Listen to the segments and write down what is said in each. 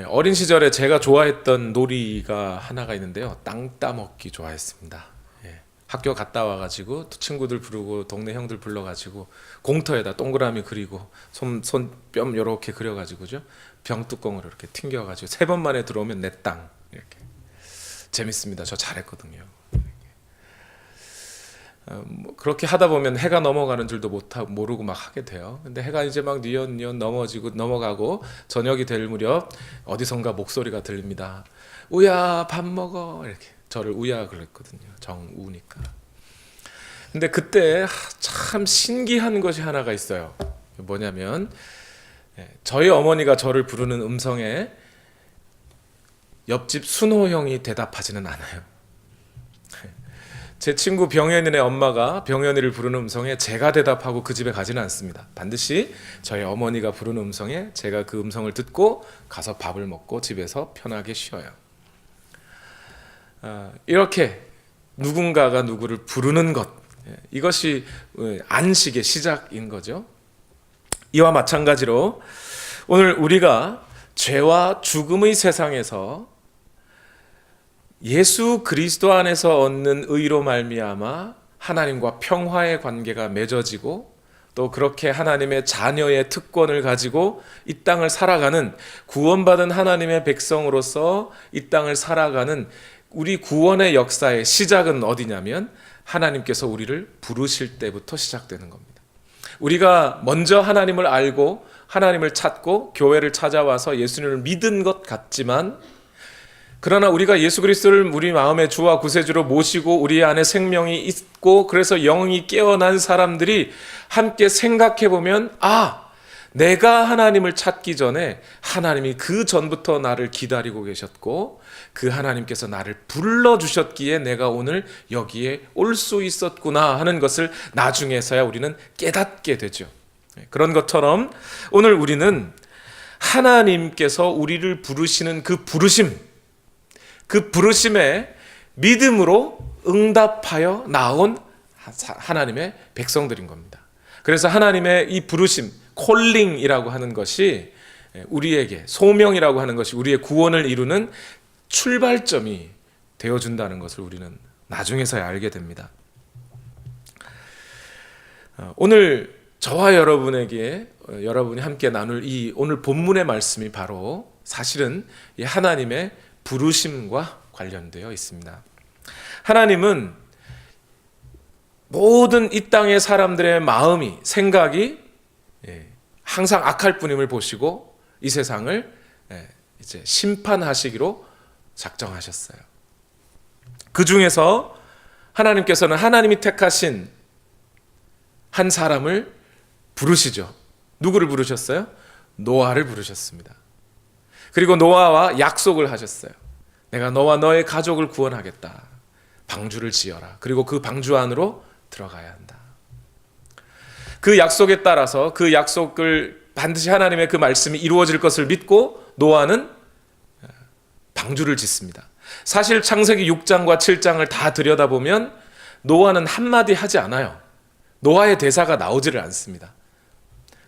어린 시절에 제가 좋아했던 놀이가 하나가 있는데요. 땅 따먹기 좋아했습니다. 학교 갔다 와가지고 친구들 부르고 동네 형들 불러가지고 공터에다 동그라미 그리고 손뼘 요렇게 그려가지고죠. 병뚜껑으로 이렇게 튕겨가지고 3번 만에 들어오면 내 땅 이렇게. 재밌습니다. 저 잘했거든요. 그렇게 하다 보면 해가 넘어가는 줄도 모르고 막 하게 돼요. 근데 해가 이제 막 뉘엿뉘엿 넘어가고 저녁이 될 무렵 어디선가 목소리가 들립니다. 우야 밥 먹어 이렇게. 저를 우야 그랬거든요. 정우니까. 근데 그때 참 신기한 것이 하나가 있어요. 뭐냐면 저희 어머니가 저를 부르는 음성에 옆집 순호 형이 대답하지는 않아요. 제 친구 병현이네 엄마가 병현이를 부르는 음성에 제가 대답하고 그 집에 가지는 않습니다. 반드시 저희 어머니가 부르는 음성에 제가 그 음성을 듣고 가서 밥을 먹고 집에서 편하게 쉬어요. 이렇게 누군가가 누구를 부르는 것, 이것이 안식의 시작인 거죠. 이와 마찬가지로 오늘 우리가 죄와 죽음의 세상에서 예수 그리스도 안에서 얻는 의로 말미암아 하나님과 평화의 관계가 맺어지고 또 그렇게 하나님의 자녀의 특권을 가지고 이 땅을 살아가는 구원받은 하나님의 백성으로서 이 땅을 살아가는 우리 구원의 역사의 시작은 어디냐면 하나님께서 우리를 부르실 때부터 시작되는 겁니다. 우리가 먼저 하나님을 알고 하나님을 찾고 교회를 찾아와서 예수님을 믿은 것 같지만 그러나 우리가 예수 그리스도를 우리 마음의 주와 구세주로 모시고 우리 안에 생명이 있고 그래서 영이 깨어난 사람들이 함께 생각해 보면 내가 하나님을 찾기 전에 하나님이 그 전부터 나를 기다리고 계셨고 그 하나님께서 나를 불러주셨기에 내가 오늘 여기에 올 수 있었구나 하는 것을 나중에서야 우리는 깨닫게 되죠. 그런 것처럼 오늘 우리는 하나님께서 우리를 부르시는 그 부르심에 믿음으로 응답하여 나온 하나님의 백성들인 겁니다. 그래서 하나님의 이 부르심, 콜링이라고 하는 것이 우리에게 소명이라고 하는 것이 우리의 구원을 이루는 출발점이 되어준다는 것을 우리는 나중에서야 알게 됩니다. 오늘 저와 여러분이 함께 나눌 이 오늘 본문의 말씀이 바로 사실은 이 하나님의 부르심과 관련되어 있습니다. 하나님은 모든 이 땅의 사람들의 마음이 생각이 항상 악할 뿐임을 보시고 이 세상을 이제 심판하시기로 작정하셨어요. 그 중에서 하나님께서는 하나님이 택하신 한 사람을 부르시죠. 누구를 부르셨어요? 노아를 부르셨습니다. 그리고 노아와 약속을 하셨어요. 내가 너와 너의 가족을 구원하겠다. 방주를 지어라. 그리고 그 방주 안으로 들어가야 한다. 그 약속에 따라서 그 약속을 반드시 하나님의 그 말씀이 이루어질 것을 믿고 노아는 방주를 짓습니다. 사실 창세기 6장과 7장을 다 들여다보면 노아는 한마디 하지 않아요. 노아의 대사가 나오지를 않습니다.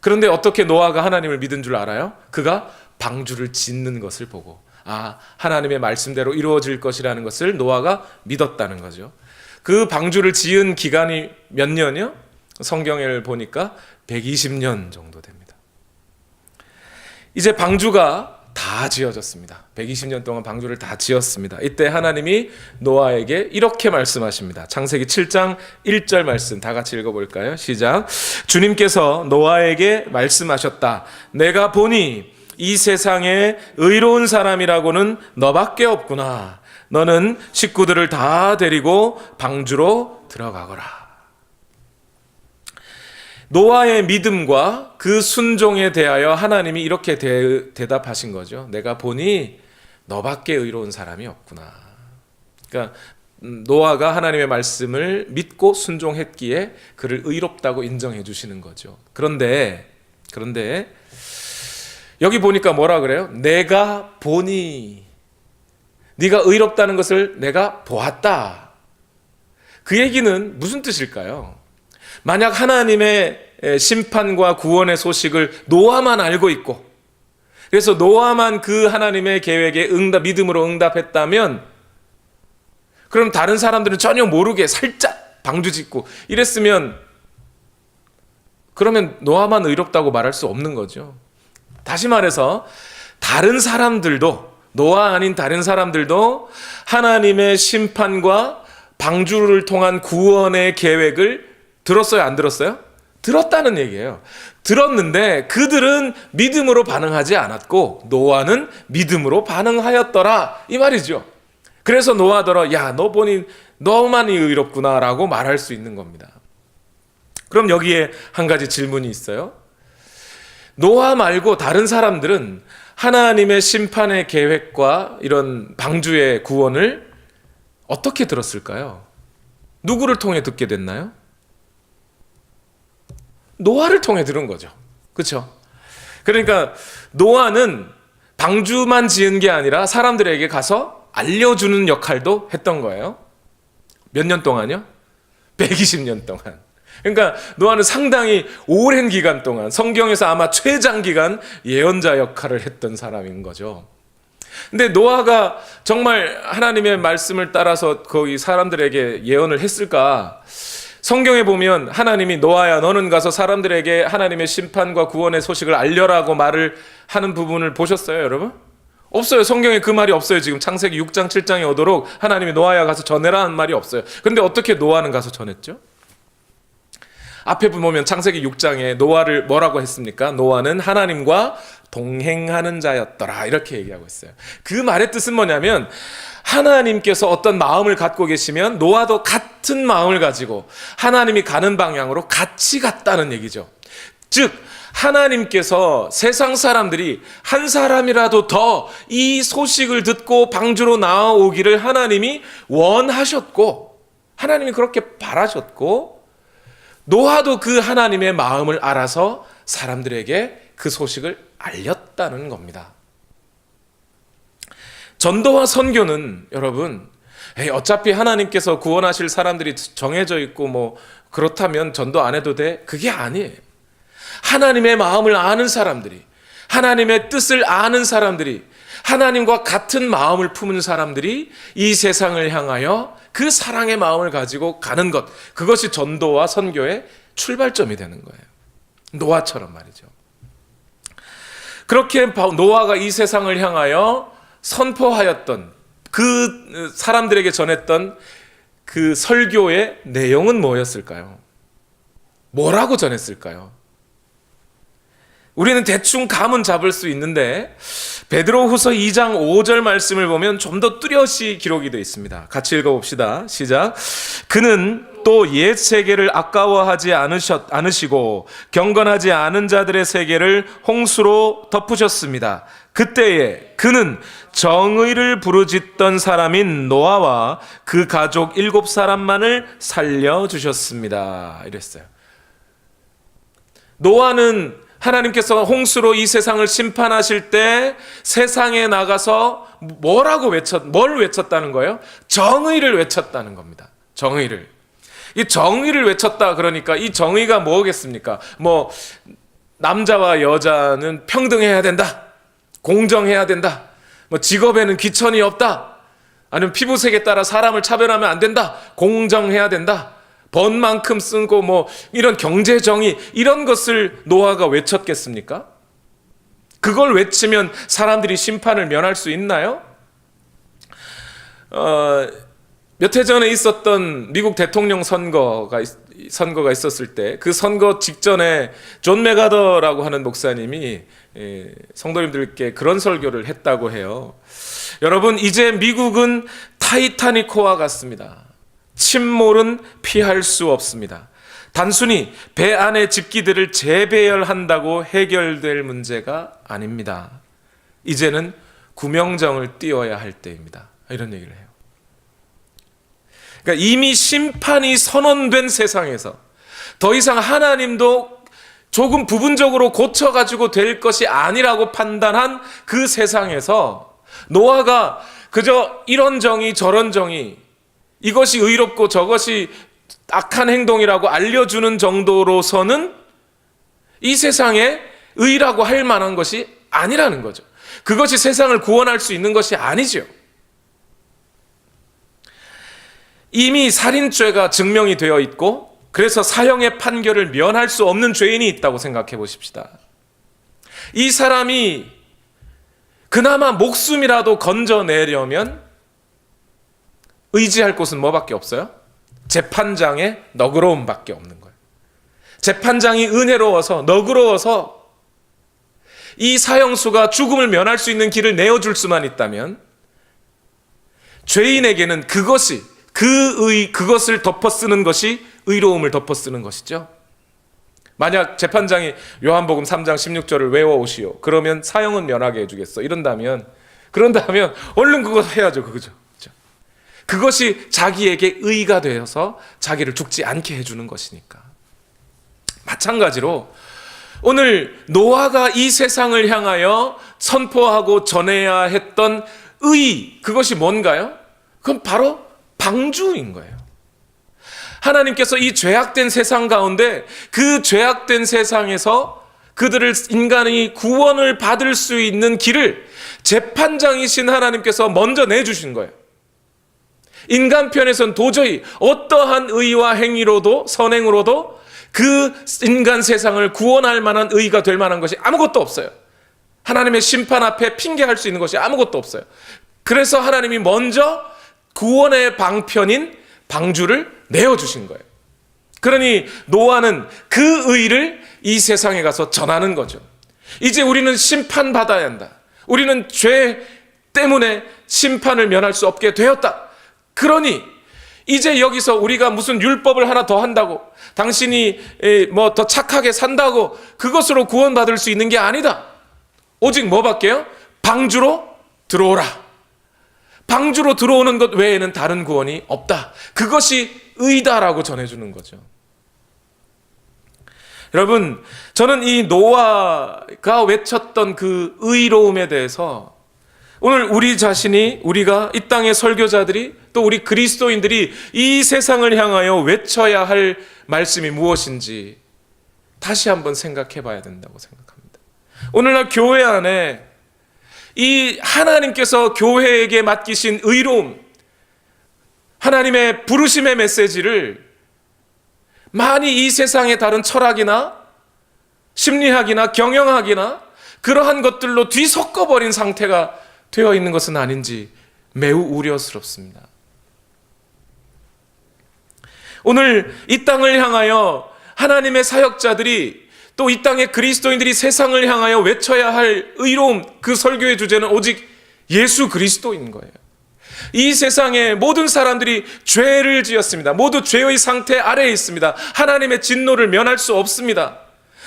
그런데 어떻게 노아가 하나님을 믿은 줄 알아요? 그가 방주를 짓는 것을 보고 하나님의 말씀대로 이루어질 것이라는 것을 노아가 믿었다는 거죠. 그 방주를 지은 기간이 몇 년이요? 성경을 보니까 120년 정도 됩니다. 이제 방주가 다 지어졌습니다. 120년 동안 방주를 다 지었습니다. 이때 하나님이 노아에게 이렇게 말씀하십니다. 창세기 7장 1절 말씀 다 같이 읽어볼까요? 시작. 주님께서 노아에게 말씀하셨다. 내가 보니 이 세상에 의로운 사람이라고는 너밖에 없구나. 너는 식구들을 다 데리고 방주로 들어가거라. 노아의 믿음과 그 순종에 대하여 하나님이 이렇게 대답하신 거죠. 내가 보니 너밖에 의로운 사람이 없구나. 그러니까 노아가 하나님의 말씀을 믿고 순종했기에 그를 의롭다고 인정해 주시는 거죠. 그런데 여기 보니까 뭐라 그래요? 내가 보니 네가 의롭다는 것을 내가 보았다. 그 얘기는 무슨 뜻일까요? 만약 하나님의 심판과 구원의 소식을 노아만 알고 있고 그래서 노아만 그 하나님의 계획에 믿음으로 응답했다면, 그럼 다른 사람들은 전혀 모르게 살짝 방주 짓고 이랬으면, 그러면 노아만 의롭다고 말할 수 없는 거죠. 다시 말해서 다른 사람들도, 노아 아닌 다른 사람들도 하나님의 심판과 방주를 통한 구원의 계획을 들었어요, 안 들었어요? 들었다는 얘기예요. 들었는데 그들은 믿음으로 반응하지 않았고 노아는 믿음으로 반응하였더라, 이 말이죠. 그래서 노아더러 야, 너 보니 너만이 의롭구나 라고 말할 수 있는 겁니다. 그럼 여기에 한 가지 질문이 있어요. 노아 말고 다른 사람들은 하나님의 심판의 계획과 이런 방주의 구원을 어떻게 들었을까요? 누구를 통해 듣게 됐나요? 노아를 통해 들은 거죠. 그렇죠? 그러니까 노아는 방주만 지은 게 아니라 사람들에게 가서 알려주는 역할도 했던 거예요. 몇 년 동안요? 120년 동안. 그러니까 노아는 상당히 오랜 기간 동안, 성경에서 아마 최장기간 예언자 역할을 했던 사람인 거죠. 근데 노아가 정말 하나님의 말씀을 따라서 거기 사람들에게 예언을 했을까? 성경에 보면 하나님이 노아야, 너는 가서 사람들에게 하나님의 심판과 구원의 소식을 알려라고 말을 하는 부분을 보셨어요, 여러분? 없어요. 성경에 그 말이 없어요. 지금 창세기 6장 7장에 오도록 하나님이 노아야 가서 전해라 는 말이 없어요. 근데 어떻게 노아는 가서 전했죠? 앞에 보면 창세기 6장에 노아를 뭐라고 했습니까? 노아는 하나님과 동행하는 자였더라, 이렇게 얘기하고 있어요. 그 말의 뜻은 뭐냐면, 하나님께서 어떤 마음을 갖고 계시면 노아도 같은 마음을 가지고 하나님이 가는 방향으로 같이 갔다는 얘기죠. 즉 하나님께서 세상 사람들이 한 사람이라도 더 이 소식을 듣고 방주로 나아오기를 하나님이 원하셨고, 하나님이 그렇게 바라셨고, 노아도 그 하나님의 마음을 알아서 사람들에게 그 소식을 알렸다는 겁니다. 전도와 선교는 여러분, 어차피 하나님께서 구원하실 사람들이 정해져 있고 뭐 그렇다면 전도 안 해도 돼? 그게 아니에요. 하나님의 마음을 아는 사람들이, 하나님의 뜻을 아는 사람들이, 하나님과 같은 마음을 품은 사람들이 이 세상을 향하여 그 사랑의 마음을 가지고 가는 것, 그것이 전도와 선교의 출발점이 되는 거예요. 노아처럼 말이죠. 그렇게 노아가 이 세상을 향하여 선포하였던, 그 사람들에게 전했던 그 설교의 내용은 뭐였을까요? 뭐라고 전했을까요? 우리는 대충 감은 잡을 수 있는데 베드로후서 2장 5절 말씀을 보면 좀 더 뚜렷이 기록이 되어 있습니다. 같이 읽어봅시다. 시작. 그는 또 옛 세계를 아까워하지 않으시고 경건하지 않은 자들의 세계를 홍수로 덮으셨습니다. 그때에 그는 정의를 부르짖던 사람인 노아와 그 가족 7사람만을 살려주셨습니다. 이랬어요. 노아는 하나님께서 홍수로 이 세상을 심판하실 때 세상에 나가서 뭘 외쳤다는 거예요? 정의를 외쳤다는 겁니다. 정의를. 이 정의를 외쳤다 그러니까 이 정의가 뭐겠습니까? 뭐 남자와 여자는 평등해야 된다. 공정해야 된다. 뭐 직업에는 귀천이 없다. 아니면 피부색에 따라 사람을 차별하면 안 된다. 공정해야 된다. 번 만큼 쓰고 뭐 이런 경제 정의, 이런 것을 노아가 외쳤겠습니까? 그걸 외치면 사람들이 심판을 면할 수 있나요? 몇 해 전에 있었던 미국 대통령 선거가 있었을 때 그 선거 직전에 존 맥아더라고 하는 목사님이 성도님들께 그런 설교를 했다고 해요. 여러분, 이제 미국은 타이타닉호와 같습니다. 침몰은 피할 수 없습니다. 단순히 배 안의 집기들을 재배열한다고 해결될 문제가 아닙니다. 이제는 구명정을 띄워야 할 때입니다. 이런 얘기를 해요. 그러니까 이미 심판이 선언된 세상에서 더 이상 하나님도 조금 부분적으로 고쳐가지고 될 것이 아니라고 판단한 그 세상에서 노아가 그저 이런 정의 저런 정의, 이것이 의롭고 저것이 악한 행동이라고 알려주는 정도로서는 이 세상에 의라고 할 만한 것이 아니라는 거죠. 그것이 세상을 구원할 수 있는 것이 아니죠. 이미 살인죄가 증명이 되어 있고 그래서 사형의 판결을 면할 수 없는 죄인이 있다고 생각해 보십시다. 이 사람이 그나마 목숨이라도 건져내려면 의지할 곳은 뭐밖에 없어요? 재판장의 너그러움밖에 없는 거예요. 재판장이 은혜로워서 너그러워서 이 사형수가 죽음을 면할 수 있는 길을 내어줄 수만 있다면 죄인에게는 그것을 덮어쓰는 것이 의로움을 덮어쓰는 것이죠. 만약 재판장이 요한복음 3장 16절을 외워오시오. 그러면 사형은 면하게 해주겠어. 그런다면 얼른 그거 해야죠. 그거죠. 그것이 자기에게 의가 되어서 자기를 죽지 않게 해주는 것이니까. 마찬가지로 오늘 노아가 이 세상을 향하여 선포하고 전해야 했던 의, 그것이 뭔가요? 그건 바로 방주인 거예요. 하나님께서 이 죄악된 세상 가운데 그 죄악된 세상에서 인간이 구원을 받을 수 있는 길을 재판장이신 하나님께서 먼저 내주신 거예요. 인간 편에선 도저히 어떠한 의와 행위로도 선행으로도 그 인간 세상을 구원할 만한 의가 될 만한 것이 아무것도 없어요. 하나님의 심판 앞에 핑계할 수 있는 것이 아무것도 없어요. 그래서 하나님이 먼저 구원의 방편인 방주를 내어주신 거예요. 그러니 노아는 그 의를 이 세상에 가서 전하는 거죠. 이제 우리는 심판받아야 한다. 우리는 죄 때문에 심판을 면할 수 없게 되었다. 그러니 이제 여기서 우리가 무슨 율법을 하나 더 한다고, 당신이 뭐 더 착하게 산다고 그것으로 구원받을 수 있는 게 아니다. 오직 뭐밖에요? 방주로 들어오라. 방주로 들어오는 것 외에는 다른 구원이 없다. 그것이 의다라고 전해주는 거죠. 여러분, 저는 이 노아가 외쳤던 그 의로움에 대해서 오늘 우리가 이 땅의 설교자들이 또 우리 그리스도인들이 이 세상을 향하여 외쳐야 할 말씀이 무엇인지 다시 한번 생각해 봐야 된다고 생각합니다. 오늘날 교회 안에 이 하나님께서 교회에게 맡기신 의로움, 하나님의 부르심의 메시지를 많이 이 세상의 다른 철학이나 심리학이나 경영학이나 그러한 것들로 뒤섞어버린 상태가 되어 있는 것은 아닌지 매우 우려스럽습니다. 오늘 이 땅을 향하여 하나님의 사역자들이 또 이 땅의 그리스도인들이 세상을 향하여 외쳐야 할 의로움, 그 설교의 주제는 오직 예수 그리스도인 거예요. 이 세상의 모든 사람들이 죄를 지었습니다. 모두 죄의 상태 아래에 있습니다. 하나님의 진노를 면할 수 없습니다.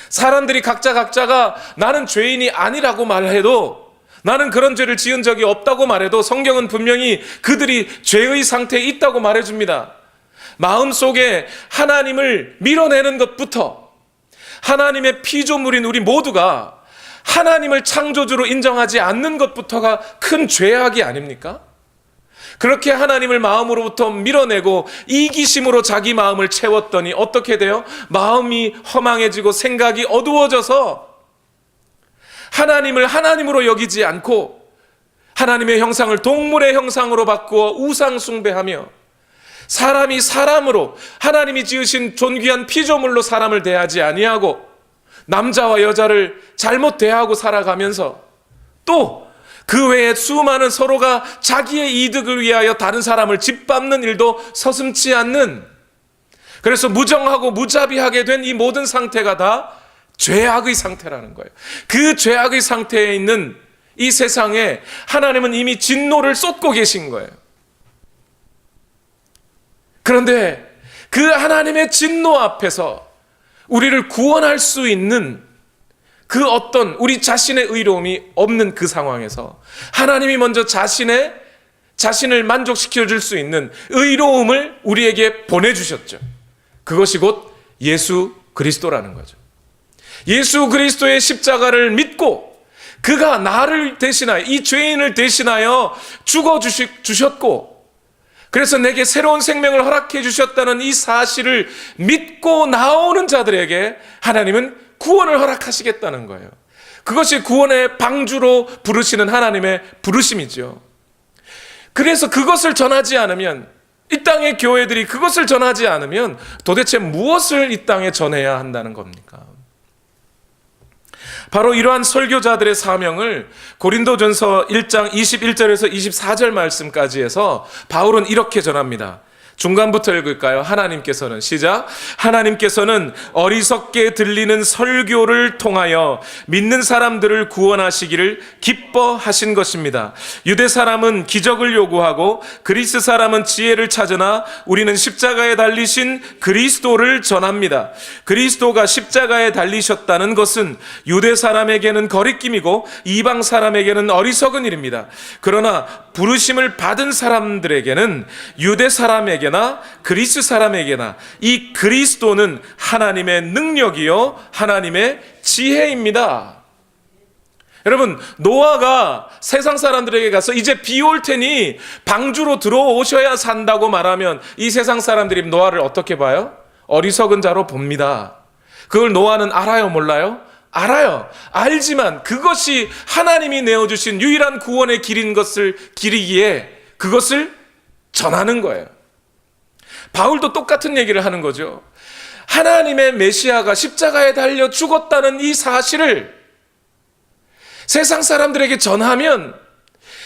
사람들이 각자가 나는 죄인이 아니라고 말해도, 나는 그런 죄를 지은 적이 없다고 말해도 성경은 분명히 그들이 죄의 상태에 있다고 말해줍니다. 마음속에 하나님을 밀어내는 것부터, 하나님의 피조물인 우리 모두가 하나님을 창조주로 인정하지 않는 것부터가 큰 죄악이 아닙니까? 그렇게 하나님을 마음으로부터 밀어내고 이기심으로 자기 마음을 채웠더니 어떻게 돼요? 마음이 허망해지고 생각이 어두워져서 하나님을 하나님으로 여기지 않고 하나님의 형상을 동물의 형상으로 바꾸어 우상 숭배하며 사람이 사람으로 하나님이 지으신 존귀한 피조물로 사람을 대하지 아니하고 남자와 여자를 잘못 대하고 살아가면서 또 그 외에 수많은 서로가 자기의 이득을 위하여 다른 사람을 짓밟는 일도 서슴지 않는, 그래서 무정하고 무자비하게 된 이 모든 상태가 다 죄악의 상태라는 거예요. 그 죄악의 상태에 있는 이 세상에 하나님은 이미 진노를 쏟고 계신 거예요. 그런데 그 하나님의 진노 앞에서 우리를 구원할 수 있는 그 어떤 우리 자신의 의로움이 없는 그 상황에서 하나님이 먼저 자신을 만족시켜 줄 수 있는 의로움을 우리에게 보내주셨죠. 그것이 곧 예수 그리스도라는 거죠. 예수 그리스도의 십자가를 믿고 그가 나를 대신하여, 이 죄인을 대신하여 죽어주셨고 그래서 내게 새로운 생명을 허락해 주셨다는 이 사실을 믿고 나오는 자들에게 하나님은 구원을 허락하시겠다는 거예요. 그것이 구원의 방주로 부르시는 하나님의 부르심이죠. 그래서 그것을 전하지 않으면, 이 땅의 교회들이 그것을 전하지 않으면 도대체 무엇을 이 땅에 전해야 한다는 겁니까? 바로 이러한 설교자들의 사명을 고린도전서 1장 21절에서 24절 말씀까지 해서 바울은 이렇게 전합니다. 중간부터 읽을까요? 하나님께서는, 시작. 하나님께서는 어리석게 들리는 설교를 통하여 믿는 사람들을 구원하시기를 기뻐하신 것입니다. 유대 사람은 기적을 요구하고 그리스 사람은 지혜를 찾으나 우리는 십자가에 달리신 그리스도를 전합니다. 그리스도가 십자가에 달리셨다는 것은 유대 사람에게는 거리낌이고 이방 사람에게는 어리석은 일입니다. 그러나 부르심을 받은 사람들에게는, 유대 사람에게나 그리스 사람에게나 이 그리스도는 하나님의 능력이요 하나님의 지혜입니다. 여러분, 노아가 세상 사람들에게 가서 이제 비 올 테니 방주로 들어오셔야 산다고 말하면 이 세상 사람들이 노아를 어떻게 봐요? 어리석은 자로 봅니다. 그걸 노아는 알아요, 몰라요? 알아요. 알지만 그것이 하나님이 내어주신 유일한 구원의 길인 것을 기리기에 그것을 전하는 거예요. 바울도 똑같은 얘기를 하는 거죠. 하나님의 메시아가 십자가에 달려 죽었다는 이 사실을 세상 사람들에게 전하면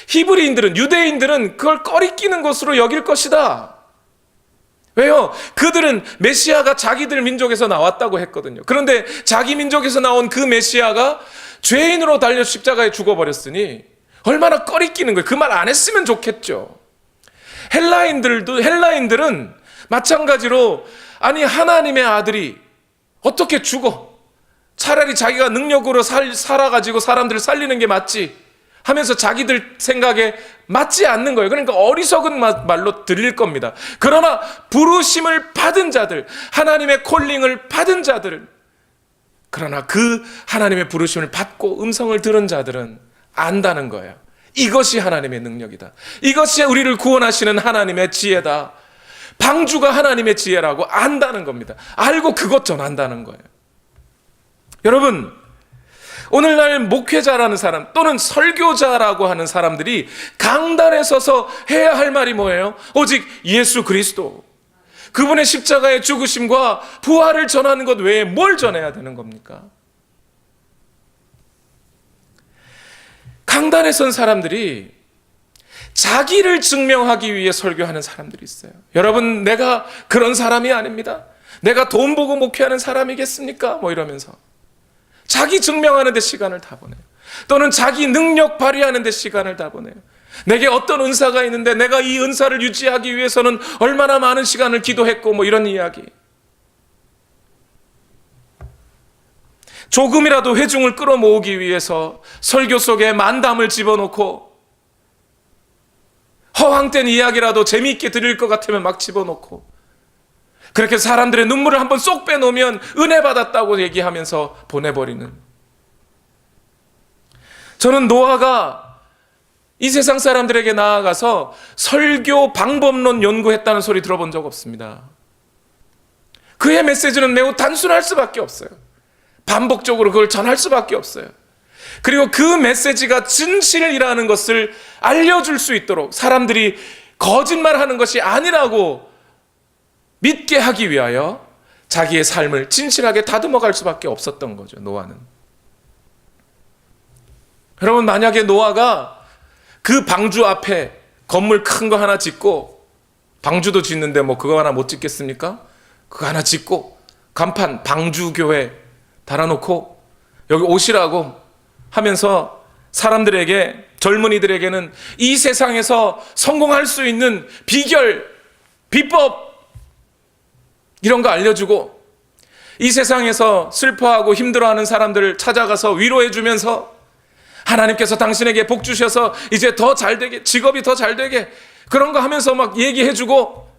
히브리인들은, 유대인들은 그걸 꺼리끼는 것으로 여길 것이다. 왜요? 그들은 메시아가 자기들 민족에서 나왔다고 했거든요. 그런데 자기 민족에서 나온 그 메시아가 죄인으로 달려 십자가에 죽어버렸으니 얼마나 꺼리끼는 거예요. 그 말 안 했으면 좋겠죠. 헬라인들은 마찬가지로, 아니 하나님의 아들이 어떻게 죽어? 차라리 자기가 능력으로 살아가지고 사람들을 살리는 게 맞지 하면서 자기들 생각에 맞지 않는 거예요. 그러니까 어리석은 말로 들릴 겁니다. 그러나 부르심을 받은 자들, 하나님의 콜링을 받은 자들, 그러나 그 하나님의 부르심을 받고 음성을 들은 자들은 안다는 거예요. 이것이 하나님의 능력이다. 이것이 우리를 구원하시는 하나님의 지혜다. 방주가 하나님의 지혜라고 안다는 겁니다. 알고 그것 전한다는 거예요. 여러분, 오늘날 목회자라는 사람 또는 설교자라고 하는 사람들이 강단에 서서 해야 할 말이 뭐예요? 오직 예수 그리스도, 그분의 십자가의 죽으심과 부활을 전하는 것 외에 뭘 전해야 되는 겁니까? 강단에 선 사람들이 자기를 증명하기 위해 설교하는 사람들이 있어요. 여러분, 내가 그런 사람이 아닙니다. 내가 돈 보고 목회하는 사람이겠습니까? 뭐 이러면서 자기 증명하는 데 시간을 다 보내요. 또는 자기 능력 발휘하는 데 시간을 다 보내요. 내게 어떤 은사가 있는데 내가 이 은사를 유지하기 위해서는 얼마나 많은 시간을 기도했고 뭐 이런 이야기. 조금이라도 회중을 끌어모으기 위해서 설교 속에 만담을 집어넣고, 허황된 이야기라도 재미있게 들릴 것 같으면 막 집어넣고, 그렇게 사람들의 눈물을 한번 쏙 빼놓으면 은혜 받았다고 얘기하면서 보내버리는. 저는 노아가 이 세상 사람들에게 나아가서 설교 방법론 연구했다는 소리 들어본 적 없습니다. 그의 메시지는 매우 단순할 수밖에 없어요. 반복적으로 그걸 전할 수밖에 없어요. 그리고 그 메시지가 진실이라는 것을 알려줄 수 있도록, 사람들이 거짓말하는 것이 아니라고 믿게 하기 위하여 자기의 삶을 진실하게 다듬어갈 수밖에 없었던 거죠, 노아는. 여러분, 만약에 노아가 그 방주 앞에 건물 큰 거 하나 짓고, 방주도 짓는데 뭐 그거 하나 못 짓겠습니까? 그거 하나 짓고 간판 방주교회 달아놓고 여기 오시라고 하면서 사람들에게, 젊은이들에게는 이 세상에서 성공할 수 있는 비결, 비법 이런 거 알려주고, 이 세상에서 슬퍼하고 힘들어하는 사람들을 찾아가서 위로해주면서 하나님께서 당신에게 복 주셔서 이제 더 잘되게, 직업이 더 잘되게, 그런 거 하면서 막 얘기해주고,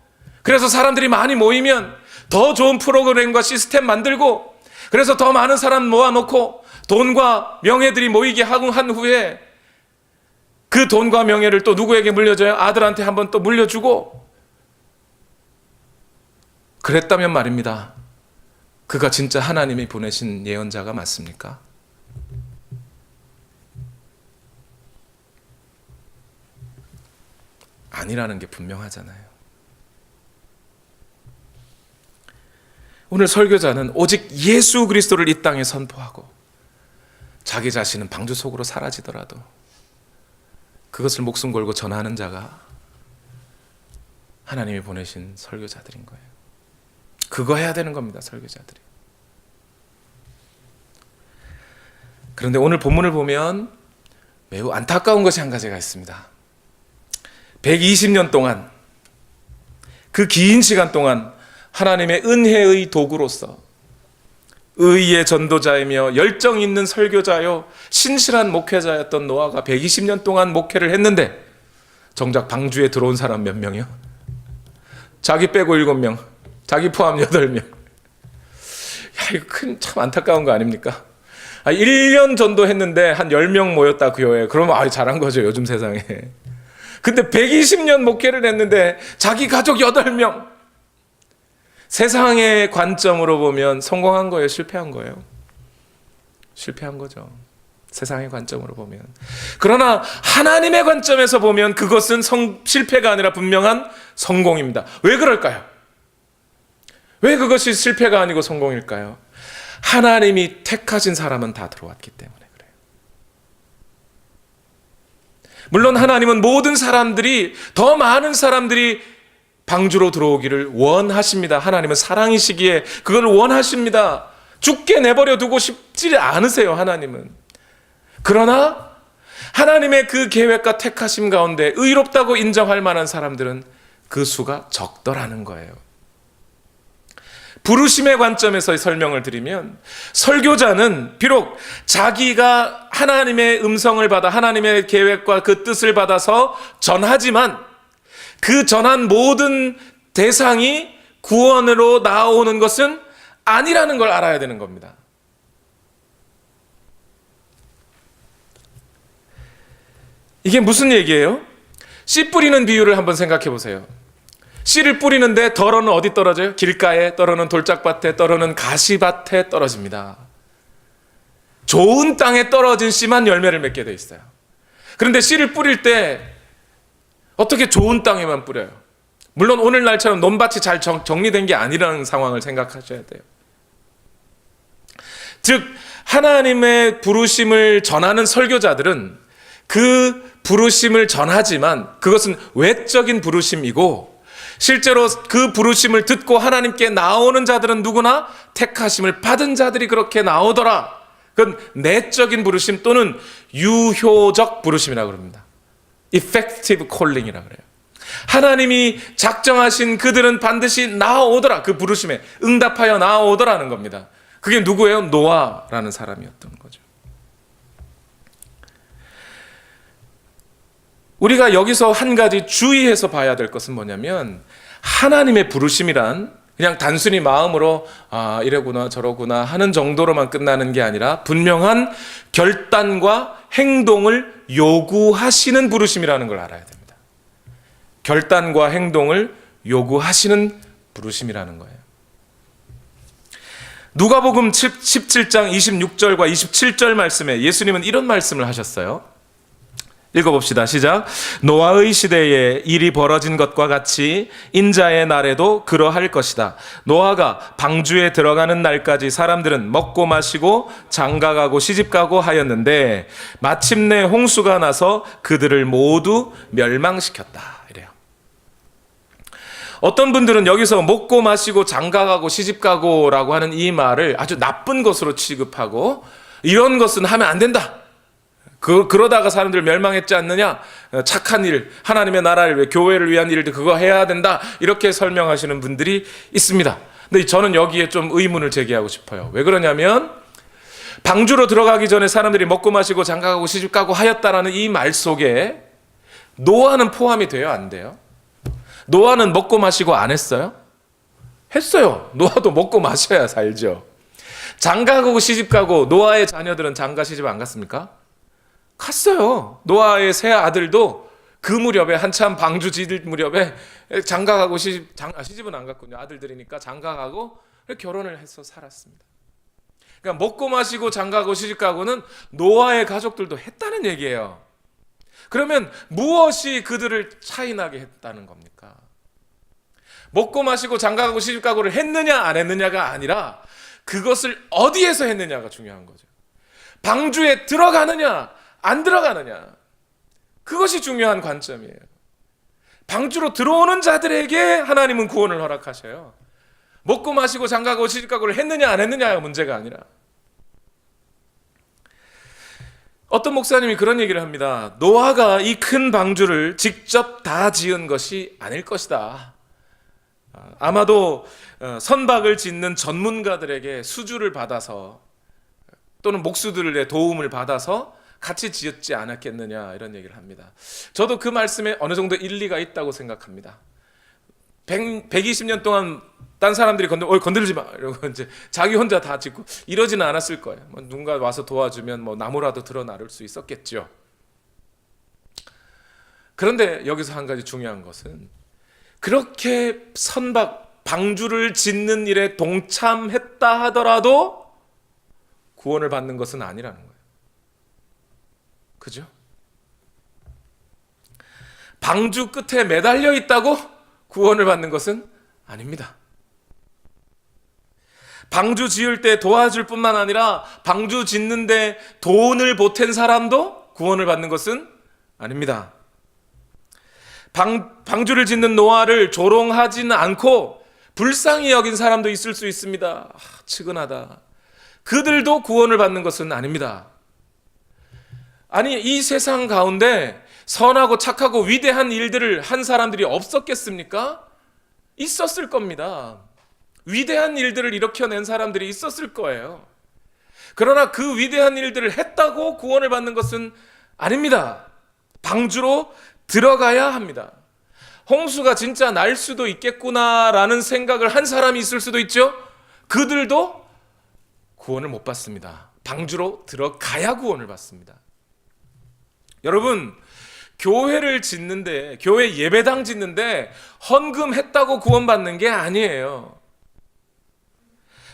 그래서 사람들이 많이 모이면 더 좋은 프로그램과 시스템 만들고, 그래서 더 많은 사람 모아놓고 돈과 명예들이 모이게 한 후에 그 돈과 명예를 또 누구에게 물려줘요? 아들한테 한번 또 물려주고, 그랬다면 말입니다, 그가 진짜 하나님이 보내신 예언자가 맞습니까? 아니라는 게 분명하잖아요. 오늘 설교자는 오직 예수 그리스도를 이 땅에 선포하고 자기 자신은 방주 속으로 사라지더라도 그것을 목숨 걸고 전하는 자가 하나님이 보내신 설교자들인 거예요. 그거 해야 되는 겁니다, 설교자들이. 그런데 오늘 본문을 보면 매우 안타까운 것이 한 가지가 있습니다. 120년 동안, 그 긴 시간 동안 하나님의 은혜의 도구로서 의의 전도자이며 열정 있는 설교자요 신실한 목회자였던 노아가 120년 동안 목회를 했는데 정작 방주에 들어온 사람 몇 명이요? 자기 빼고 7명, 자기 포함 8명. 야, 이거 참 안타까운 거 아닙니까? 1년 전도했는데 한 10명 모였다 그 교회에. 그러면 잘한 거죠, 요즘 세상에. 근데 120년 목회를 했는데 자기 가족 8명. 세상의 관점으로 보면 성공한 거예요, 실패한 거예요? 실패한 거죠. 세상의 관점으로 보면. 그러나 하나님의 관점에서 보면 그것은 실패가 아니라 분명한 성공입니다. 왜 그럴까요? 왜 그것이 실패가 아니고 성공일까요? 하나님이 택하신 사람은 다 들어왔기 때문에 그래요. 물론 하나님은 모든 사람들이, 더 많은 사람들이 방주로 들어오기를 원하십니다. 하나님은 사랑이시기에 그걸 원하십니다. 죽게 내버려 두고 싶지 않으세요, 하나님은. 그러나 하나님의 그 계획과 택하심 가운데 의롭다고 인정할 만한 사람들은 그 수가 적더라는 거예요. 부르심의 관점에서 설명을 드리면, 설교자는 비록 자기가 하나님의 음성을 받아 하나님의 계획과 그 뜻을 받아서 전하지만 그 전한 모든 대상이 구원으로 나오는 것은 아니라는 걸 알아야 되는 겁니다. 이게 무슨 얘기예요? 씨 뿌리는 비유를 한번 생각해 보세요. 씨를 뿌리는데 덜어는 어디 떨어져요? 길가에, 떨어는 돌짝밭에, 떨어는 가시밭에 떨어집니다. 좋은 땅에 떨어진 씨만 열매를 맺게 돼 있어요. 그런데 씨를 뿌릴 때 어떻게 좋은 땅에만 뿌려요? 물론 오늘날처럼 논밭이 잘 정리된 게 아니라는 상황을 생각하셔야 돼요. 즉 하나님의 부르심을 전하는 설교자들은 그 부르심을 전하지만 그것은 외적인 부르심이고, 실제로 그 부르심을 듣고 하나님께 나오는 자들은 누구나 택하심을 받은 자들이 그렇게 나오더라. 그건 내적인 부르심 또는 유효적 부르심이라고 합니다. effective calling이라고 그래요. 하나님이 작정하신 그들은 반드시 나오더라. 그 부르심에 응답하여 나오더라는 겁니다. 그게 누구예요? 노아라는 사람이었던 거죠. 우리가 여기서 한 가지 주의해서 봐야 될 것은 뭐냐면, 하나님의 부르심이란 그냥 단순히 마음으로 이래구나 저러구나 하는 정도로만 끝나는 게 아니라 분명한 결단과 행동을 요구하시는 부르심이라는 걸 알아야 됩니다. 결단과 행동을 요구하시는 부르심이라는 거예요. 누가복음 17장 26절과 27절 말씀에 예수님은 이런 말씀을 하셨어요. 읽어봅시다. 시작. 노아의 시대에 일이 벌어진 것과 같이 인자의 날에도 그러할 것이다. 노아가 방주에 들어가는 날까지 사람들은 먹고 마시고 장가가고 시집가고 하였는데 마침내 홍수가 나서 그들을 모두 멸망시켰다. 이래요. 어떤 분들은 여기서 먹고 마시고 장가가고 시집가고라고 하는 이 말을 아주 나쁜 것으로 취급하고, 이런 것은 하면 안 된다. 그러다가 사람들 멸망했지 않느냐? 착한 일, 하나님의 나라를 위해, 교회를 위한 일들 그거 해야 된다. 이렇게 설명하시는 분들이 있습니다. 근데 저는 여기에 좀 의문을 제기하고 싶어요. 왜 그러냐면 방주로 들어가기 전에 사람들이 먹고 마시고 장가가고 시집가고 하였다라는 이 말 속에 노아는 포함이 돼요? 안 돼요? 노아는 먹고 마시고 안 했어요? 했어요. 노아도 먹고 마셔야 살죠. 장가가고 시집가고 노아의 자녀들은 장가 시집 안 갔습니까? 갔어요. 노아의 세 아들도 그 무렵에, 한참 방주 지을 무렵에 장가가고 시집은 안 갔군요. 아들들이니까 장가가고 결혼을 해서 살았습니다. 그러니까 먹고 마시고 장가가고 시집가고는 노아의 가족들도 했다는 얘기예요. 그러면 무엇이 그들을 차이나게 했다는 겁니까? 먹고 마시고 장가가고 시집가고를 했느냐 안 했느냐가 아니라 그것을 어디에서 했느냐가 중요한 거죠. 방주에 들어가느냐 안 들어가느냐, 그것이 중요한 관점이에요. 방주로 들어오는 자들에게 하나님은 구원을 허락하셔요. 먹고 마시고 장가가고 시집가고를 했느냐 안 했느냐가 문제가 아니라. 어떤 목사님이 그런 얘기를 합니다. 노아가 이 큰 방주를 직접 다 지은 것이 아닐 것이다. 아마도 선박을 짓는 전문가들에게 수주를 받아서 또는 목수들의 도움을 받아서 같이 지었지 않았겠느냐, 이런 얘기를 합니다. 저도 그 말씀에 어느 정도 일리가 있다고 생각합니다. 120년 동안 딴 사람들이 건들지 마 이러고 이제 자기 혼자 다 짓고 이러지는 않았을 거예요. 누군가 와서 도와주면 나무라도 드러 나를 수 있었겠죠. 그런데 여기서 한 가지 중요한 것은, 그렇게 선박 방주를 짓는 일에 동참했다 하더라도 구원을 받는 것은 아니라는 거예요. 그죠? 방주 끝에 매달려 있다고 구원을 받는 것은 아닙니다. 방주 지을 때 도와줄 뿐만 아니라 방주 짓는데 돈을 보탠 사람도 구원을 받는 것은 아닙니다. 방주를 짓는 노아를 조롱하지는 않고 불쌍히 여긴 사람도 있을 수 있습니다. 측은하다. 그들도 구원을 받는 것은 아닙니다. 아니, 이 세상 가운데 선하고 착하고 위대한 일들을 한 사람들이 없었겠습니까? 있었을 겁니다. 위대한 일들을 일으켜낸 사람들이 있었을 거예요. 그러나 그 위대한 일들을 했다고 구원을 받는 것은 아닙니다. 방주로 들어가야 합니다. 홍수가 진짜 날 수도 있겠구나라는 생각을 한 사람이 있을 수도 있죠. 그들도 구원을 못 받습니다. 방주로 들어가야 구원을 받습니다. 여러분, 교회를 짓는데, 교회 예배당 짓는데 헌금했다고 구원받는 게 아니에요.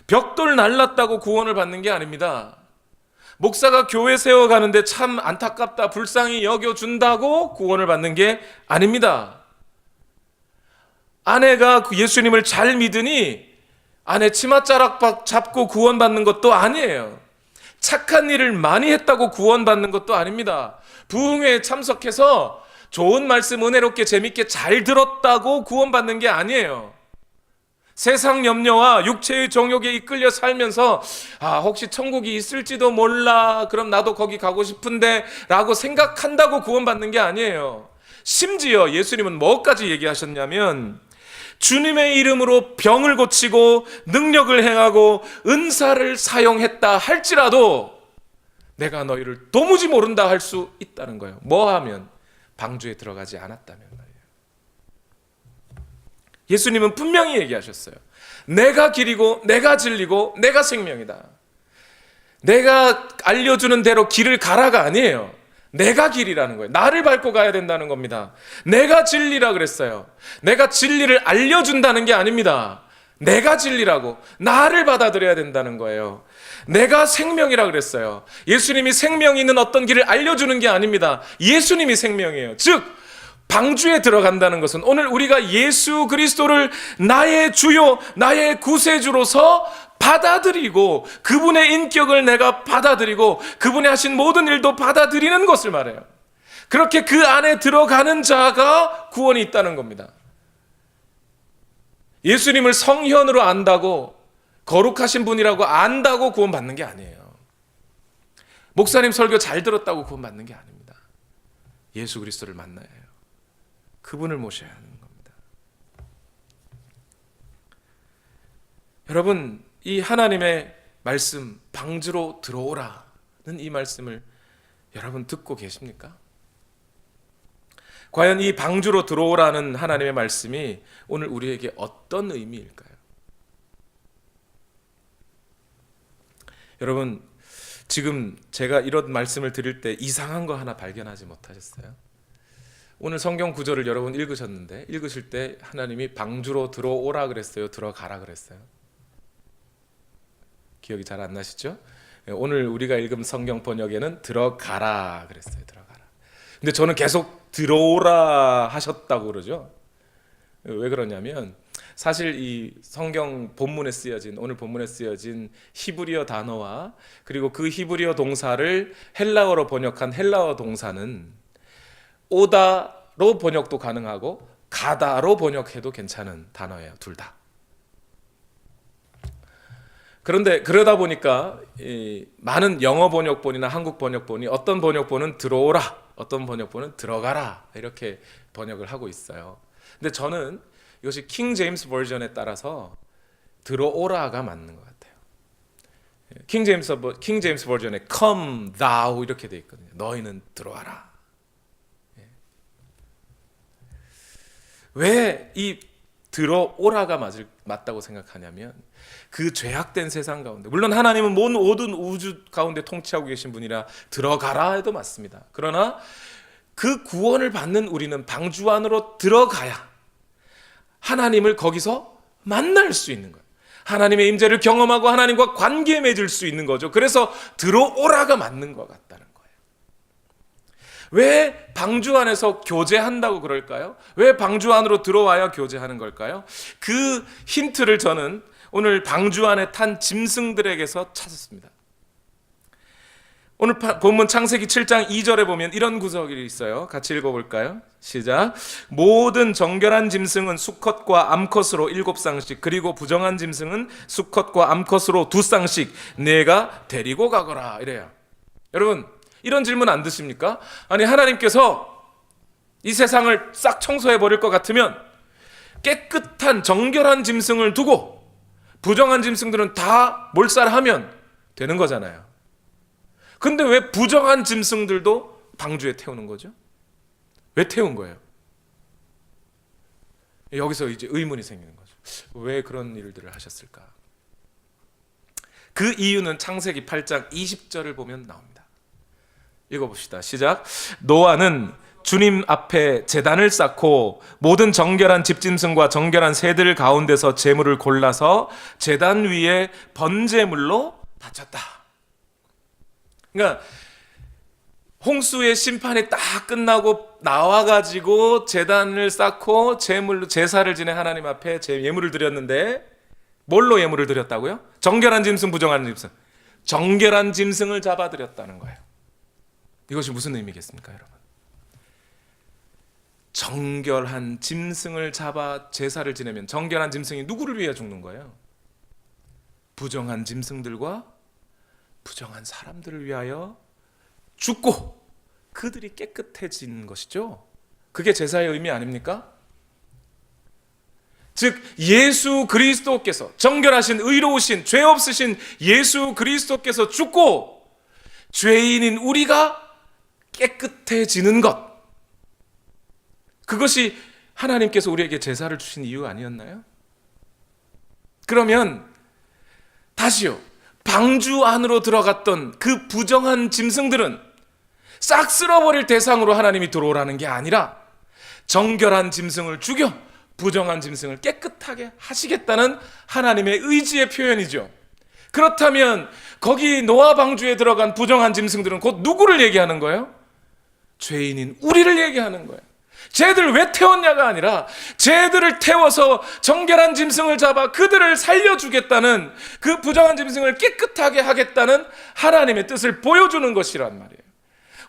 벽돌 날랐다고 구원을 받는 게 아닙니다. 목사가 교회 세워가는데 참 안타깝다, 불쌍히 여겨준다고 구원을 받는 게 아닙니다. 아내가 예수님을 잘 믿으니 아내 치맛자락 잡고 구원받는 것도 아니에요. 착한 일을 많이 했다고 구원받는 것도 아닙니다. 부흥회에 참석해서 좋은 말씀 은혜롭게 재밌게 잘 들었다고 구원받는 게 아니에요. 세상 염려와 육체의 정욕에 이끌려 살면서 혹시 천국이 있을지도 몰라, 그럼 나도 거기 가고 싶은데 라고 생각한다고 구원받는 게 아니에요. 심지어 예수님은 뭐까지 얘기하셨냐면, 주님의 이름으로 병을 고치고 능력을 행하고 은사를 사용했다 할지라도 내가 너희를 도무지 모른다 할 수 있다는 거예요. 뭐 하면? 방주에 들어가지 않았다면 말이에요. 예수님은 분명히 얘기하셨어요. 내가 길이고 내가 진리고 내가 생명이다. 내가 알려주는 대로 길을 가라가 아니에요. 내가 길이라는 거예요. 나를 밟고 가야 된다는 겁니다. 내가 진리라 그랬어요. 내가 진리를 알려준다는 게 아닙니다. 내가 진리라고 나를 받아들여야 된다는 거예요. 내가 생명이라 그랬어요. 예수님이 생명이 있는 어떤 길을 알려주는 게 아닙니다. 예수님이 생명이에요. 즉 방주에 들어간다는 것은 오늘 우리가 예수 그리스도를 나의 주요, 나의 구세주로서 받아들이고 그분의 인격을 내가 받아들이고 그분이 하신 모든 일도 받아들이는 것을 말해요. 그렇게 그 안에 들어가는 자가 구원이 있다는 겁니다. 예수님을 성현으로 안다고, 거룩하신 분이라고 안다고 구원받는 게 아니에요. 목사님 설교 잘 들었다고 구원받는 게 아닙니다. 예수 그리스도를 만나야 해요. 그분을 모셔야 하는 겁니다. 여러분, 이 하나님의 말씀, 방주로 들어오라는 이 말씀을 여러분 듣고 계십니까? 과연 이 방주로 들어오라는 하나님의 말씀이 오늘 우리에게 어떤 의미일까요? 여러분, 지금 제가 이런 말씀을 드릴 때 이상한 거 하나 발견하지 못하셨어요? 오늘 성경 구절을 여러분 읽으셨는데, 읽으실 때 하나님이 방주로 들어오라 그랬어요? 들어가라 그랬어요? 기억이 잘 안 나시죠? 오늘 우리가 읽은 성경 번역에는 들어가라 그랬어요. 들어가라. 근데 저는 계속 들어오라 하셨다고 그러죠. 왜 그러냐면 사실 이 성경 본문에 쓰여진, 오늘 본문에 쓰여진 히브리어 단어와 그리고 그 히브리어 동사를 헬라어로 번역한 헬라어 동사는 오다로 번역도 가능하고 가다로 번역해도 괜찮은 단어예요. 둘 다. 그런데 그러다 보니까 많은 영어 번역본이나 한국 번역본이 어떤 번역본은 들어오라, 어떤 번역본은 들어가라 이렇게 번역을 하고 있어요. 근데 저는 이것이 킹 제임스 버전에 따라서 들어오라가 맞는 것 같아요. 킹 제임스 버전에 come thou 이렇게 돼 있거든요. 너희는 들어와라. 왜 이 들어오라가 맞다고 생각하냐면 그 죄악된 세상 가운데, 물론 하나님은 모든 우주 가운데 통치하고 계신 분이라 들어가라 해도 맞습니다. 그러나 그 구원을 받는 우리는 방주 안으로 들어가야 하나님을 거기서 만날 수 있는 거예요. 하나님의 임재를 경험하고 하나님과 관계 맺을 수 있는 거죠. 그래서 들어오라가 맞는 것 같다는 거예요. 왜 방주 안에서 교제한다고 그럴까요? 왜 방주 안으로 들어와야 교제하는 걸까요? 그 힌트를 저는 오늘 방주 안에 탄 짐승들에게서 찾았습니다. 오늘 본문 창세기 7장 2절에 보면 이런 구석이 있어요. 같이 읽어볼까요? 시작. 모든 정결한 짐승은 수컷과 암컷으로 7쌍씩, 그리고 부정한 짐승은 수컷과 암컷으로 2쌍씩 내가 데리고 가거라 이래요. 여러분, 이런 질문 안 드십니까? 아니, 하나님께서 이 세상을 싹 청소해 버릴 것 같으면 깨끗한 정결한 짐승을 두고 부정한 짐승들은 다 몰살하면 되는 거잖아요. 근데 왜 부정한 짐승들도 방주에 태우는 거죠? 왜 태운 거예요? 여기서 이제 의문이 생기는 거죠. 왜 그런 일들을 하셨을까? 그 이유는 창세기 8장 20절을 보면 나옵니다. 읽어봅시다. 시작. 노아는 주님 앞에 제단을 쌓고 모든 정결한 집짐승과 정결한 새들 가운데서 제물을 골라서 제단 위에 번제물로 바쳤다. 그러니까 홍수의 심판이 딱 끝나고 나와가지고 제단을 쌓고 제사를 지내 하나님 앞에 예물을 드렸는데, 뭘로 예물을 드렸다고요? 정결한 짐승, 부정한 짐승. 정결한 짐승을 잡아 드렸다는 거예요. 이것이 무슨 의미겠습니까, 여러분? 정결한 짐승을 잡아 제사를 지내면 정결한 짐승이 누구를 위해 죽는 거예요? 부정한 짐승들과 부정한 사람들을 위하여 죽고 그들이 깨끗해진 것이죠. 그게 제사의 의미 아닙니까? 즉 예수 그리스도께서, 정결하신 의로우신 죄 없으신 예수 그리스도께서 죽고 죄인인 우리가 깨끗해지는 것, 그것이 하나님께서 우리에게 제사를 주신 이유 아니었나요? 그러면 다시요, 방주 안으로 들어갔던 그 부정한 짐승들은 싹 쓸어버릴 대상으로 하나님이 들어오라는 게 아니라 정결한 짐승을 죽여 부정한 짐승을 깨끗하게 하시겠다는 하나님의 의지의 표현이죠. 그렇다면 거기 노아 방주에 들어간 부정한 짐승들은 곧 누구를 얘기하는 거예요? 죄인인 우리를 얘기하는 거예요. 쟤들 왜 태웠냐가 아니라 쟤들을 태워서 정결한 짐승을 잡아 그들을 살려주겠다는, 그 부정한 짐승을 깨끗하게 하겠다는 하나님의 뜻을 보여주는 것이란 말이에요.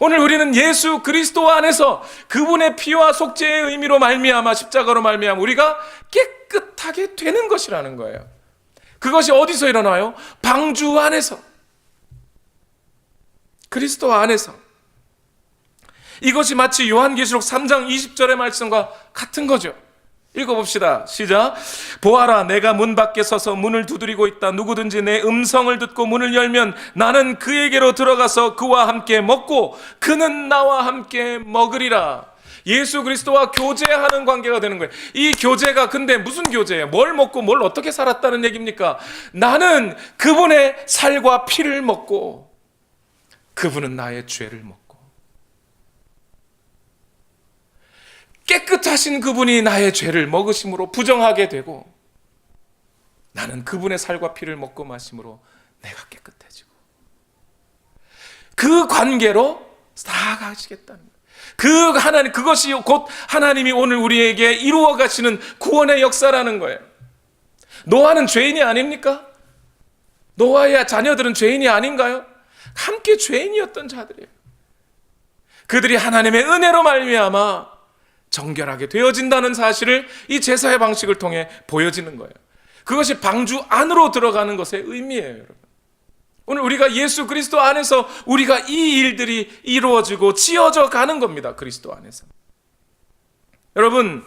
오늘 우리는 예수 그리스도 안에서 그분의 피와 속죄의 의미로 말미암아, 십자가로 말미암아 우리가 깨끗하게 되는 것이라는 거예요. 그것이 어디서 일어나요? 방주 안에서, 그리스도 안에서. 이것이 마치 요한계시록 3장 20절의 말씀과 같은 거죠. 읽어봅시다. 시작. 보아라, 내가 문 밖에 서서 문을 두드리고 있다. 누구든지 내 음성을 듣고 문을 열면 나는 그에게로 들어가서 그와 함께 먹고 그는 나와 함께 먹으리라. 예수 그리스도와 교제하는 관계가 되는 거예요. 이 교제가 근데 무슨 교제예요? 뭘 먹고 뭘 어떻게 살았다는 얘기입니까? 나는 그분의 살과 피를 먹고 그분은 나의 죄를 먹고, 깨끗하신 그분이 나의 죄를 먹으심으로 부정하게 되고, 나는 그분의 살과 피를 먹고 마심으로 내가 깨끗해지고, 그 관계로 나아가시겠다는 거예요. 그 하나님, 그것이 곧 하나님이 오늘 우리에게 이루어 가시는 구원의 역사라는 거예요. 노아는 죄인이 아닙니까? 노아의 자녀들은 죄인이 아닌가요? 함께 죄인이었던 자들이에요. 그들이 하나님의 은혜로 말미암아 정결하게 되어진다는 사실을 이 제사의 방식을 통해 보여지는 거예요. 그것이 방주 안으로 들어가는 것의 의미예요, 여러분. 오늘 우리가 예수 그리스도 안에서 우리가 이 일들이 이루어지고 지어져 가는 겁니다. 그리스도 안에서. 여러분,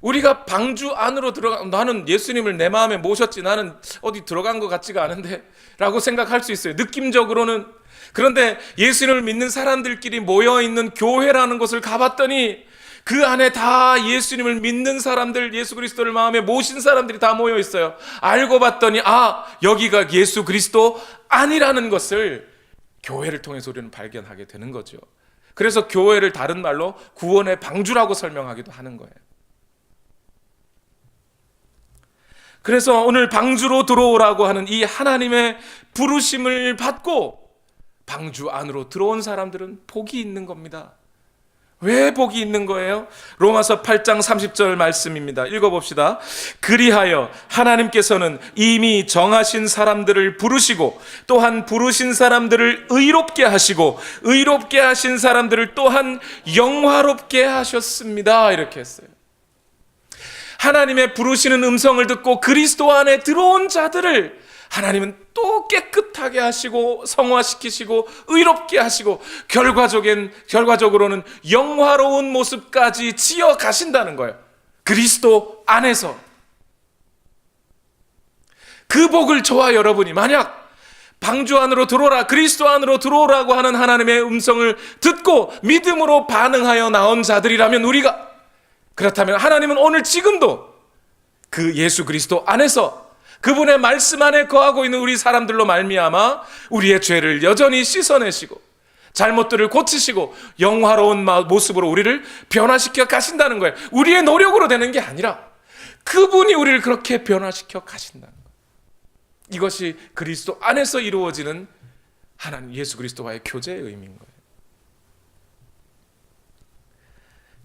우리가 방주 안으로 나는 예수님을 내 마음에 모셨지, 나는 어디 들어간 것 같지가 않은데 라고 생각할 수 있어요, 느낌적으로는. 그런데 예수님을 믿는 사람들끼리 모여있는 교회라는 곳을 가봤더니 그 안에 다 예수님을 믿는 사람들, 예수 그리스도를 마음에 모신 사람들이 다 모여 있어요. 알고 봤더니 여기가 예수 그리스도 아니라는 것을 교회를 통해서 우리는 발견하게 되는 거죠. 그래서 교회를 다른 말로 구원의 방주라고 설명하기도 하는 거예요. 그래서 오늘 방주로 들어오라고 하는 이 하나님의 부르심을 받고 방주 안으로 들어온 사람들은 복이 있는 겁니다. 왜 복이 있는 거예요? 로마서 8장 30절 말씀입니다. 읽어봅시다. 그리하여 하나님께서는 이미 정하신 사람들을 부르시고 또한 부르신 사람들을 의롭게 하시고 의롭게 하신 사람들을 또한 영화롭게 하셨습니다. 이렇게 했어요. 하나님의 부르시는 음성을 듣고 그리스도 안에 들어온 자들을 하나님은 또 깨끗하게 하시고 성화시키시고 의롭게 하시고 결과적으로는 영화로운 모습까지 지어 가신다는 거예요. 그리스도 안에서. 그 복을 저와 여러분이 만약 방주 안으로 들어오라, 그리스도 안으로 들어오라고 하는 하나님의 음성을 듣고 믿음으로 반응하여 나온 자들이라면 그렇다면 하나님은 오늘 지금도 그 예수 그리스도 안에서 그분의 말씀 안에 거하고 있는 우리 사람들로 말미암아 우리의 죄를 여전히 씻어내시고 잘못들을 고치시고 영화로운 모습으로 우리를 변화시켜 가신다는 거예요. 우리의 노력으로 되는 게 아니라 그분이 우리를 그렇게 변화시켜 가신다는 거예요. 이것이 그리스도 안에서 이루어지는 하나님 예수 그리스도와의 교제의 의미인 거예요.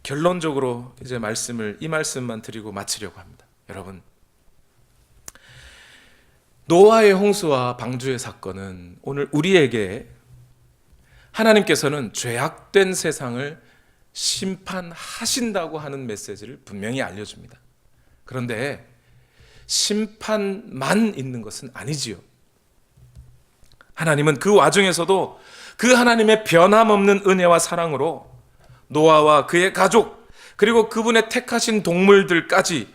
결론적으로 이제 이 말씀만 드리고 마치려고 합니다. 여러분, 노아의 홍수와 방주의 사건은 오늘 우리에게 하나님께서는 죄악된 세상을 심판하신다고 하는 메시지를 분명히 알려줍니다. 그런데 심판만 있는 것은 아니지요. 하나님은 그 와중에서도 그 하나님의 변함없는 은혜와 사랑으로 노아와 그의 가족 그리고 그분의 택하신 동물들까지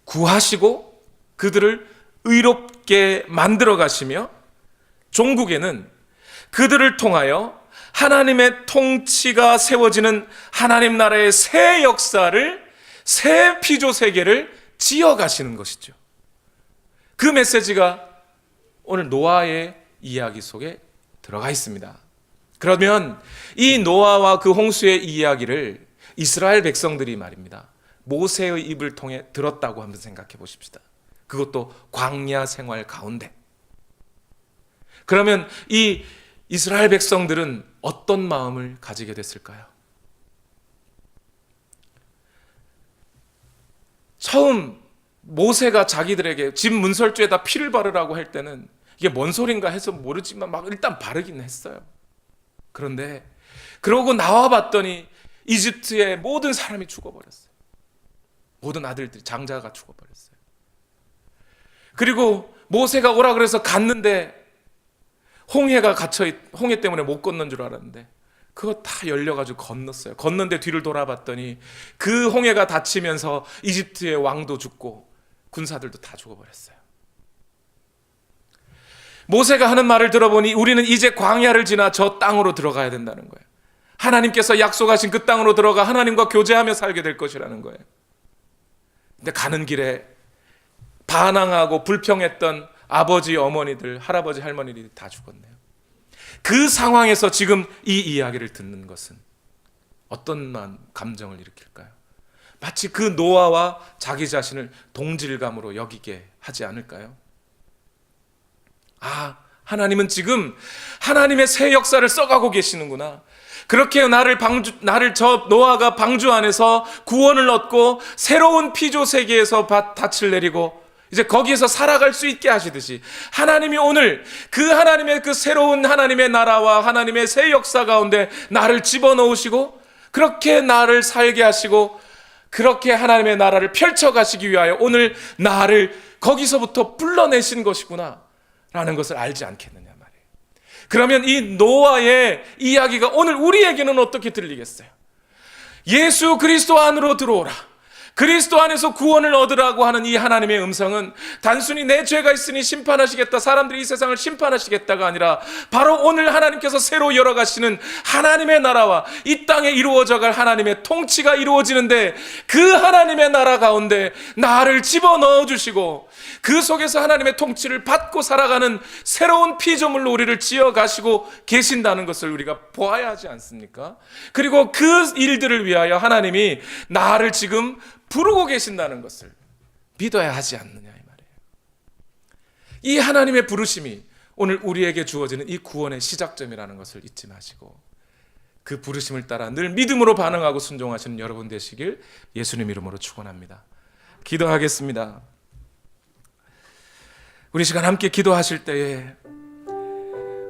구하시고 그들을 의롭게 만들어 가시며 종국에는 그들을 통하여 하나님의 통치가 세워지는 하나님 나라의 새 역사를, 새 피조 세계를 지어 가시는 것이죠. 그 메시지가 오늘 노아의 이야기 속에 들어가 있습니다. 그러면 이 노아와 그 홍수의 이야기를 이스라엘 백성들이 말입니다, 모세의 입을 통해 들었다고 한번 생각해 보십시다. 그것도 광야 생활 가운데. 그러면 이 이스라엘 백성들은 어떤 마음을 가지게 됐을까요? 처음 모세가 자기들에게 집 문설주에다 피를 바르라고 할 때는 이게 뭔 소린가 해서 모르지만 막 일단 바르긴 했어요. 그런데 그러고 나와 봤더니 이집트의 모든 사람이 죽어버렸어요. 모든 아들들이, 장자가 죽어버렸어요. 그리고 모세가 오라 그래서 갔는데 홍해 때문에 못 건넌 줄 알았는데 그거 다 열려가지고 건넜어요. 건넌데 뒤를 돌아봤더니 그 홍해가 닫히면서 이집트의 왕도 죽고 군사들도 다 죽어버렸어요. 모세가 하는 말을 들어보니 우리는 이제 광야를 지나 저 땅으로 들어가야 된다는 거예요. 하나님께서 약속하신 그 땅으로 들어가 하나님과 교제하며 살게 될 것이라는 거예요. 근데 가는 길에 반항하고 불평했던 아버지, 어머니들, 할아버지, 할머니들이 다 죽었네요. 그 상황에서 지금 이 이야기를 듣는 것은 어떤 감정을 일으킬까요? 마치 그 노아와 자기 자신을 동질감으로 여기게 하지 않을까요? 하나님은 지금 하나님의 새 역사를 써가고 계시는구나. 그렇게 나를 저 노아가 방주 안에서 구원을 얻고 새로운 피조 세계에서 닻을 내리고 이제 거기에서 살아갈 수 있게 하시듯이, 하나님이 오늘 그 하나님의 그 새로운 하나님의 나라와 하나님의 새 역사 가운데 나를 집어넣으시고 그렇게 나를 살게 하시고 그렇게 하나님의 나라를 펼쳐가시기 위하여 오늘 나를 거기서부터 불러내신 것이구나 라는 것을 알지 않겠느냐 말이에요. 그러면 이 노아의 이야기가 오늘 우리에게는 어떻게 들리겠어요? 예수 그리스도 안으로 들어오라, 그리스도 안에서 구원을 얻으라고 하는 이 하나님의 음성은 단순히 내 죄가 있으니 심판하시겠다, 사람들이 이 세상을 심판하시겠다가 아니라 바로 오늘 하나님께서 새로 열어가시는 하나님의 나라와 이 땅에 이루어져갈 하나님의 통치가 이루어지는데, 그 하나님의 나라 가운데 나를 집어넣어 주시고 그 속에서 하나님의 통치를 받고 살아가는 새로운 피조물로 우리를 지어가시고 계신다는 것을 우리가 보아야 하지 않습니까? 그리고 그 일들을 위하여 하나님이 나를 지금 부르고 계신다는 것을 믿어야 하지 않느냐 이 말이에요. 이 하나님의 부르심이 오늘 우리에게 주어지는 이 구원의 시작점이라는 것을 잊지 마시고 그 부르심을 따라 늘 믿음으로 반응하고 순종하시는 여러분 되시길 예수님 이름으로 축원합니다. 기도하겠습니다. 우리 시간 함께 기도하실 때에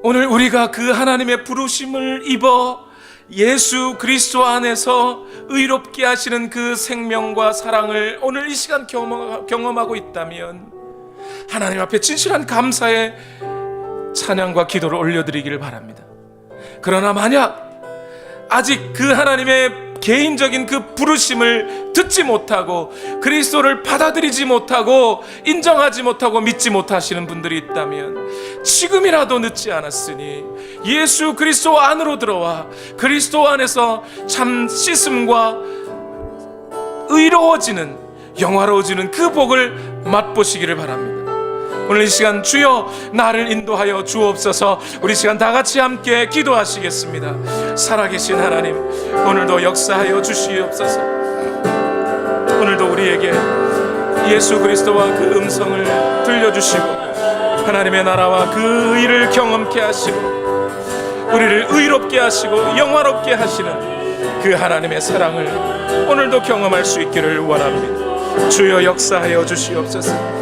오늘 우리가 그 하나님의 부르심을 입어 예수 그리스도 안에서 의롭게 하시는 그 생명과 사랑을 오늘 이 시간 경험하고 있다면 하나님 앞에 진실한 감사의 찬양과 기도를 올려드리기를 바랍니다. 그러나 만약 아직 그 하나님의 개인적인 그 부르심을 듣지 못하고 그리스도를 받아들이지 못하고 인정하지 못하고 믿지 못하시는 분들이 있다면 지금이라도 늦지 않았으니 예수 그리스도 안으로 들어와 그리스도 안에서 참 씻음과 의로워지는, 영화로워지는 그 복을 맛보시기를 바랍니다. 오늘 이 시간 주여 나를 인도하여 주옵소서. 우리 시간 다 같이 함께 기도하시겠습니다. 살아계신 하나님, 오늘도 역사하여 주시옵소서. 오늘도 우리에게 예수 그리스도와 그 음성을 들려주시고 하나님의 나라와 그 의를 경험케 하시고 우리를 의롭게 하시고 영화롭게 하시는 그 하나님의 사랑을 오늘도 경험할 수 있기를 원합니다. 주여 역사하여 주시옵소서.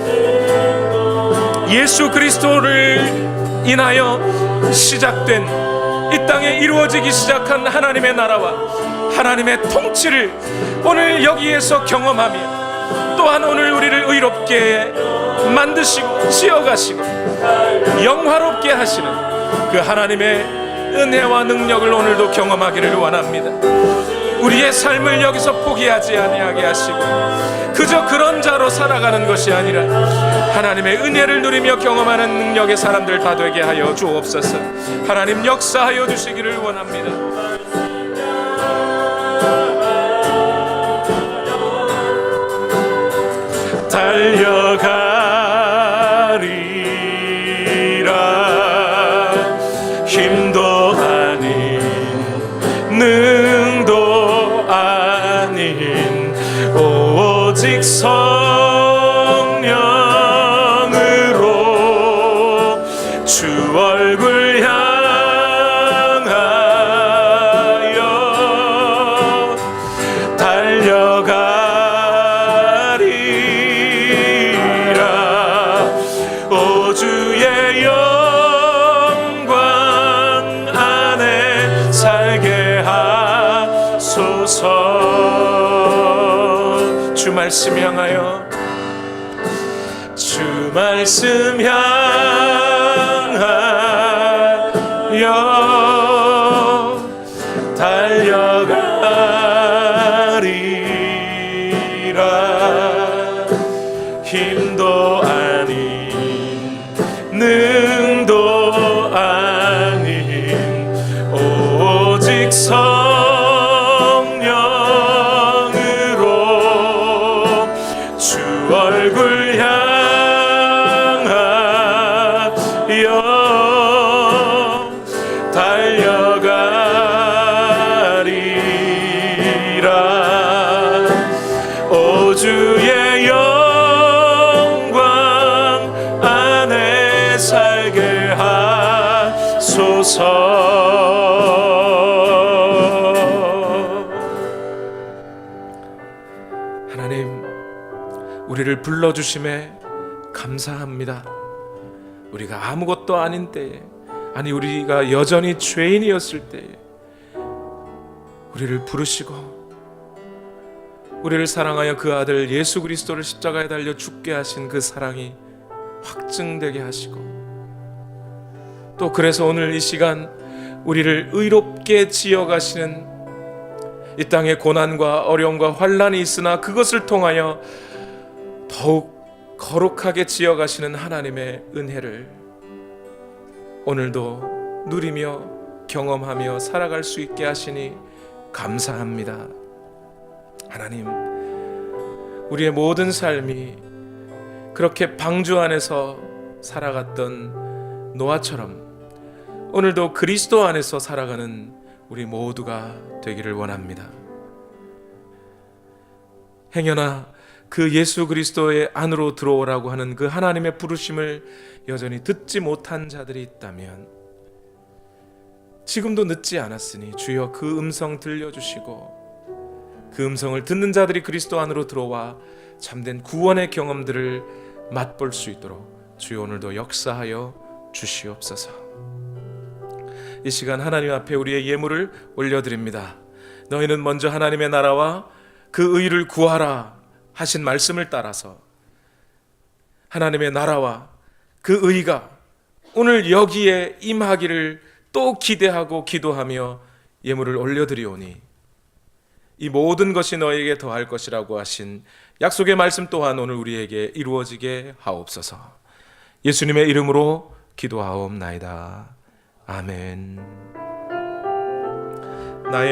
예수 그리스도를 인하여 시작된 이 땅에 이루어지기 시작한 하나님의 나라와 하나님의 통치를 오늘 여기에서 경험하며 또한 오늘 우리를 의롭게 만드시고 지어가시고 영화롭게 하시는 그 하나님의 은혜와 능력을 오늘도 경험하기를 원합니다. 우리의 삶을 여기서 포기하지 아니하게 하시고 그저 그런 자로 살아가는 것이 아니라 하나님의 은혜를 누리며 경험하는 능력의 사람들 다 되게 하여 주옵소서. 하나님 역사하여 주시기를 원합니다. 달려가리라 힘도 아닌 능도 아닌 오직 성령으로 주 얼굴 향하여 달려가리라. 오 주의 영광 안에 살게 하소서. 주 말씀 향하여 주 말씀 향하여 달려가리라. 힘도 아닌 능도 아닌 오직 성령으로 주 얼굴 향하여 우리를 불러주심에 감사합니다. 우리가 아무것도 아닌 때에, 아니 우리가 여전히 죄인이었을 때에 우리를 부르시고 우리를 사랑하여 그 아들 예수 그리스도를 십자가에 달려 죽게 하신 그 사랑이 확증되게 하시고, 또 그래서 오늘 이 시간 우리를 의롭게 지어가시는, 이 땅에 고난과 어려움과 환난이 있으나 그것을 통하여 더욱 거룩하게 지어가시는 하나님의 은혜를 오늘도 누리며 경험하며 살아갈 수 있게 하시니 감사합니다. 하나님, 우리의 모든 삶이 그렇게 방주 안에서 살아갔던 노아처럼 오늘도 그리스도 안에서 살아가는 우리 모두가 되기를 원합니다. 행여나 그 예수 그리스도의 안으로 들어오라고 하는 그 하나님의 부르심을 여전히 듣지 못한 자들이 있다면 지금도 늦지 않았으니 주여 그 음성 들려주시고, 그 음성을 듣는 자들이 그리스도 안으로 들어와 참된 구원의 경험들을 맛볼 수 있도록 주여 오늘도 역사하여 주시옵소서. 이 시간 하나님 앞에 우리의 예물을 올려드립니다. 너희는 먼저 하나님의 나라와 그 의를 구하라 하신 말씀을 따라서 하나님의 나라와 그 의가 오늘 여기에 임하기를 또 기대하고 기도하며 예물을 올려드리오니 이 모든 것이 너에게 더할 것이라고 하신 약속의 말씀 또한 오늘 우리에게 이루어지게 하옵소서. 예수님의 이름으로 기도하옵나이다. 아멘. 나의